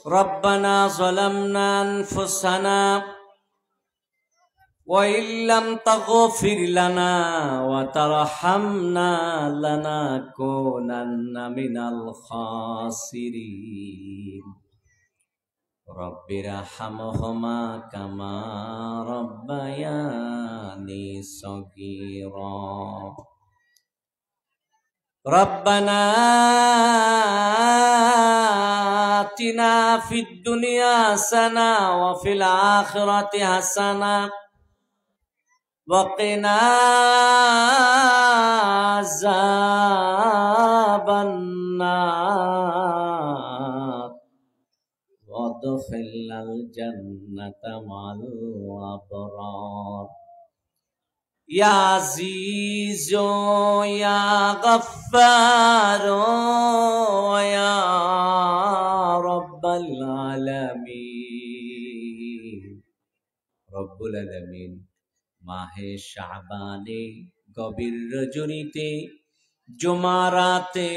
রব্বানা যালামনা আনফুসানা وإن لم تغفر لنا وترحمنا لنكونن من الخاسرين رب ارحمهما كما ربياني صغيرا ربنا آتنا في الدنيا حسنة وفي الآخرة حسنة وقنا عذاب النار وادخلنا الجنة مع الأبرار يا عزيز يا غفار يا رب العالمين رب العالمين মাহে শাবানে গভীর রজনীতে জুমারাতে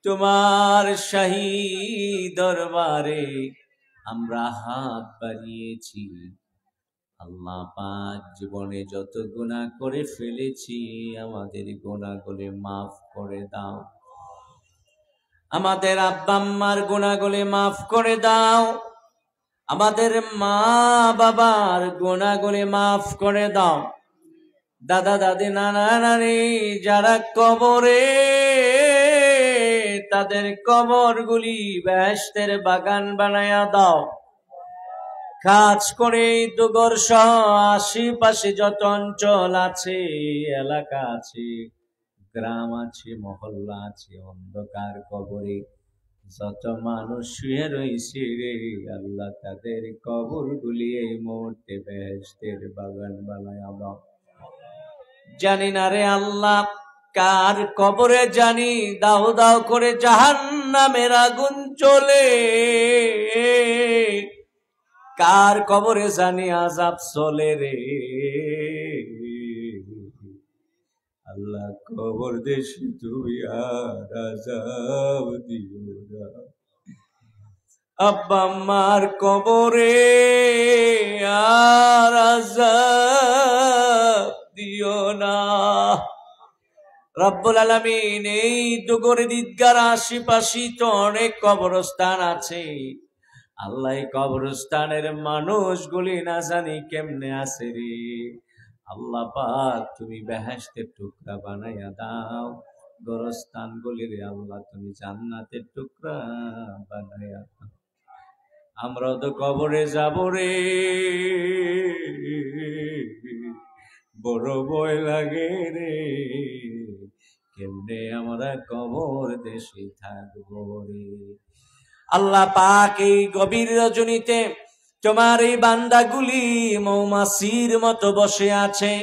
তোমার শাহী দরবারে আমরা হাত বাড়িয়েছি। আল্লাহ পাক জীবনে যত গুনাহ করে ফেলেছি আমাদের গুনাহগুলো মাফ করে দাও, আমাদের আব্বা আম্মার গুনাহগুলো মাফ করে দাও, আমাদের মা বাবার গুনাহগুলি মাফ করে দাও, দাদা দাদি নানা নানি যারা কবরে তাদের কবরগুলি বেহেশতের বাগান বানায়া দাও। কাজ করে দুগর সহ আশেপাশে যত অঞ্চল আছে, এলাকা আছে, গ্রাম আছে, মহল্লা আছে, অন্ধকার কবরে যত মানুষ শুয়ে রয়েছে রে আল্লাহ তাদের কবরগুলি এই মুহূর্তে বেহেশতের বাগান বানায়া দাও। জানি না রে আল্লাহ কার কবরে জানি দাও দাও করে জাহান্নামের আগুন চলে, কার কবরে জানি আযাব চলে রে আল্লাহ। কবর দেশে তুমি আর আযাব দিও না, আব্বা আম্মার কবরে আর আযাব দিও না রব্বুল আলামিন। এই দুগর ঈদগার আশেপাশে তো অনেক কবরস্থান আছে আল্লাহ, এই কবরস্থানের মানুষগুলি না জানি কেমনে আছে রে আল্লাহ পাক তুমি বেহেশতের টুকরা বানাইয়া দাও, গোরস্থান গুলি রে আল্লাহ তুমি জান্নাতের টুকরা বানাইয়া দাও। আমরা তো কবরে যাব রে, বড় ভয় লাগে রে, কেমনে আমরা কবর দেশে থাকবো রে আল্লাহ পাক। এই গভীর রজনীতে তোমার এই বান্দাগুলি মৌমাছির মতো বসে আছে,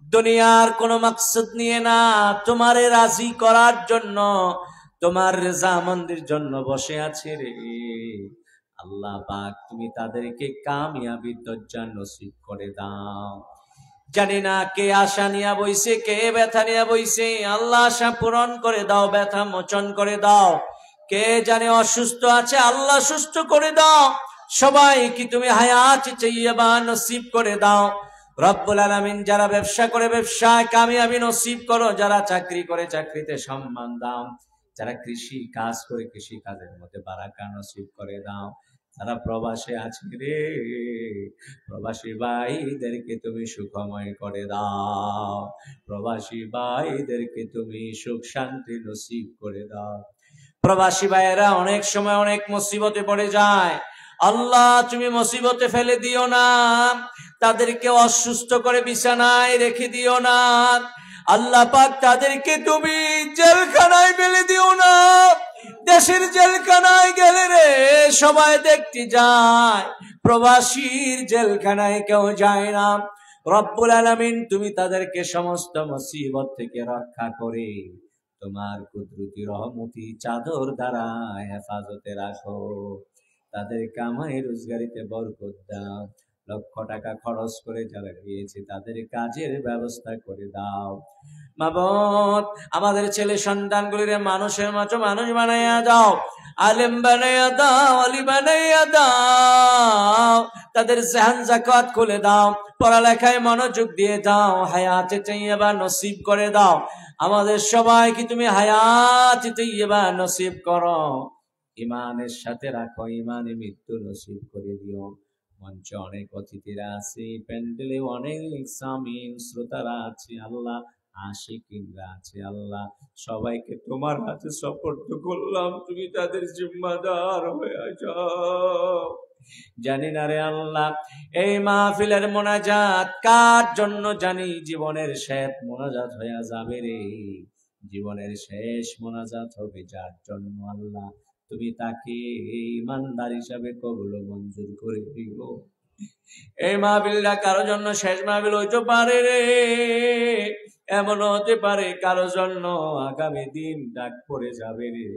দুনিয়ার কোনো মাকসাদ নিয়ে না, তোমারে রাজি করার জন্য, তোমার রেজামন্দির জন্য বসে আছে রে আল্লাহ পাক। তুমি তাদেরকে কামিয়াবি দরজা নসিব করে দাও। জানি না কে আশা নিয়ে বইছে, কে ব্যথা নিয়ে বইছে, আল্লাহ আশা পূরণ করে দাও, ব্যথা মোচন করে দাও। কে জানে অসুস্থ আছে, আল্লাহ সুস্থ করে দাও। সবাইকে তুমি হায়াত তাইয়্যিবা নসিব করে দাও রব্বুল আলামিন। যারা ব্যবসা করে ব্যবসায় কামিয়াবি নসিব করো, যারা চাকরি করে চাকরিতে সম্মান দাও, যারা কৃষি কাজ করে কৃষি কাজের মধ্যে বারাকা নসিব করে দাও। যারা প্রবাসে আছে রে প্রবাসী ভাইদেরকে তুমি সুখময় করে দাও, প্রবাসী ভাইদেরকে তুমি সুখ শান্তি নসিব করে দাও। প্রবাসী ভাইয়েরা অনেক সময় অনেক মুসিবতে পড়ে যায়, আল্লাহ তুমি মুসিবতে ফেলে দিও না, তাদেরকে অসুস্থ করে বিছানায় রেখে দিও না আল্লাহ পাক, তাদেরকে তুমি জেলখানায় ফেলে দিও না। দেশের জেলখানায় গেলে রে সবাই দেখতে যায়, প্রবাসীর জেলখানায় কেউ যায় না। রব্বুল আলামিন তুমি তাদেরকে সমস্ত মুসিবত থেকে রক্ষা করে তোমার কুদরতি রহমতি চাদর দ্বারা হেফাজতে রাখো। তাদের কামাই রোজগারিতে বরকত দাও, লক্ষ টাকা খরচ করে যারা গিয়েছে তাদের কাজের ব্যবস্থা করে দাও। মাবুদ আমাদের ছেলে সন্তানগুলির মানুষের মতো মানুষ বানাইয়া দাও আলেম বানাইয়া দাও, আলী বানাইয়া দাও, তাদের জাহান জাকাত খুলে দাও, পড়ালেখায় মনোযোগ দিয়ে দাও, হায়াতে তাইয়্যিবা নসিব করে দাও। আমাদের সবাইকে তুমি হায়াতে তাইয়্যিবা নসিব করো, ইমানের সাথে রাখো, ইমানে মৃত্যু নসিব করে দিও। মঞ্চে অনেক অতিথিরা আছে, প্যান্ডেলে অনেক সামিন শ্রোতারা আছে আল্লাহ, আশিকিনরা আছে আল্লাহ, সবাইকে তোমার হাতে সুপর্দ করলাম, তুমি তাদের জিম্মাদার হয়ে যাও। জানি না রে আল্লাহ, এই মাহফিলের মোনাজাত কার জন্য জানি জীবনের শেষ মোনাজাত হয়ে যাবে রে, জীবনের শেষ মোনাজাত হবে যার জন্য আল্লাহ, তুমি তাকে ইমানদার হিসাবে কবুল মঞ্জুর করে দিও। এই মাহফিলটা কারো জন্য শেষ মাহফিল হইতে পারে রে, এমন হতে পারে কারো জন্য আগামী দিন ডাক পড়ে যাবে রে,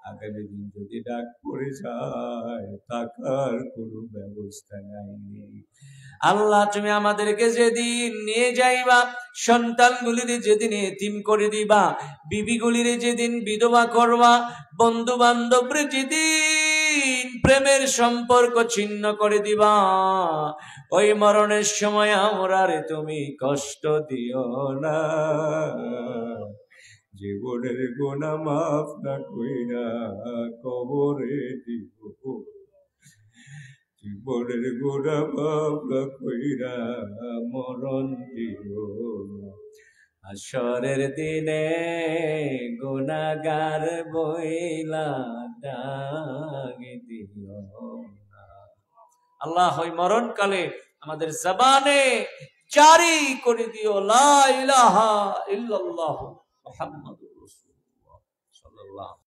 আগামী দিন যদি ডাক পড়ে যায় থাকার কোনো ব্যবস্থা নাই। আল্লাহ তুমি আমাদেরকে যেদিন নিয়ে যাইবা, সন্তানগুলির যেদিন এতিম করে দিবা, বিবিগুলির যেদিন বিধবা করবা, বন্ধু বান্ধবরে যেদিন প্রেমের সম্পর্ক ছিন্ন করে দিবা, ওই মরণের সময় আমরা রে তুমি কষ্ট দিও না। জীবনের গুনাহ মাফ না কইরা কবরে দিব, জীবনের গুনাহ মাফ না কইরা মরণ দিও না। হাশরের দিনে গুনাহগার বইলা ডাক দিও না। আল্লাহ ওই মরণকালে আমাদের জবানে জারি করে দিও লা ইলাহা ইল্লাল্লাহু মুহাম্মাদুর রাসূলুল্লাহ সাল্লাল্লাহু